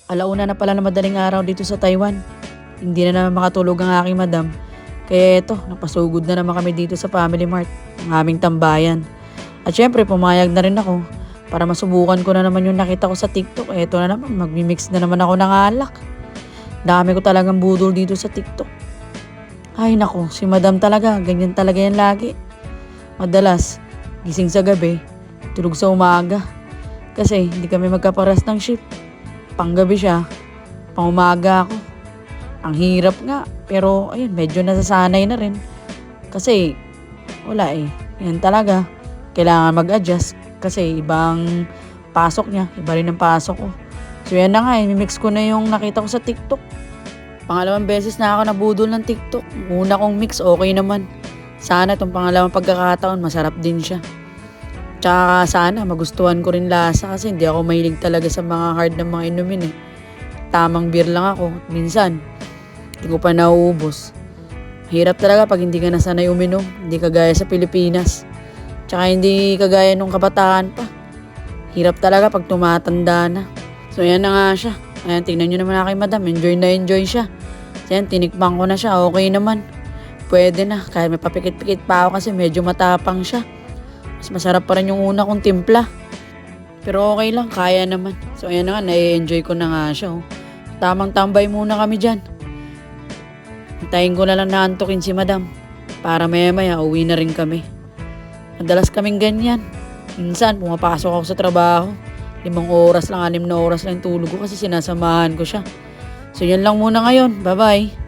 Alauna na pala na madaling araw dito sa Taiwan. Hindi na naman makatulog ang aking madam. Kaya eto, napasugod na naman kami dito sa Family Mart, ang aming tambayan. At syempre, pumayag na rin ako para masubukan ko na naman yung nakita ko sa TikTok. Eto na naman, magmimix na naman ako ng alak. Dami ko talagang budol dito sa TikTok. Ay nako, si madam talaga, ganyan talaga yan lagi. Madalas, gising sa gabi, tulog sa umaga. Kasi hindi kami magkaparas ng shift. Panggabi siya, pang umaga ako. Ang hirap nga, pero ayun, medyo nasasanay na rin. Kasi wala eh, yan talaga. Kailangan mag-adjust kasi ibang pasok niya, iba rin ang pasok ko. So yan na nga, mimix ko na yung nakita ko sa TikTok. Pangalawang beses na ako nabudol ng TikTok. Una kong mix, okay naman. Sana itong pangalawang pagkakataon, masarap din siya. Tsaka sana magustuhan ko rin lasa kasi hindi ako mahilig talaga sa mga hard na mga inumin eh. Tamang beer lang ako. Minsan, hindi ko pa nauubos. Hirap talaga pag hindi ka nasanay uminom. Hindi kagaya sa Pilipinas. Tsaka hindi kagaya nung kabataan pa. Hirap talaga pag tumatanda na. So yan na nga siya. Ayan, tingnan nyo naman aking madam. Enjoy na enjoy siya. Ayan, tinikbang ko na siya. Okay naman. Pwede na. Kahit may papikit-pikit pa ako kasi medyo matapang siya. Mas masarap pa rin yung una kong timpla. Pero okay lang, kaya naman. So ayan na nga, na-enjoy ko na nga siya. Oh. Tamang tambay muna kami dyan. Hintayin ko na lang naantokin si madam. Para maya-maya, uwi na rin kami. Madalas kaming ganyan. Minsan, pumapasok ako sa trabaho. 5 oras lang, 6 na oras lang tulog ko kasi sinasamahan ko siya. So yan lang muna ngayon. Bye-bye.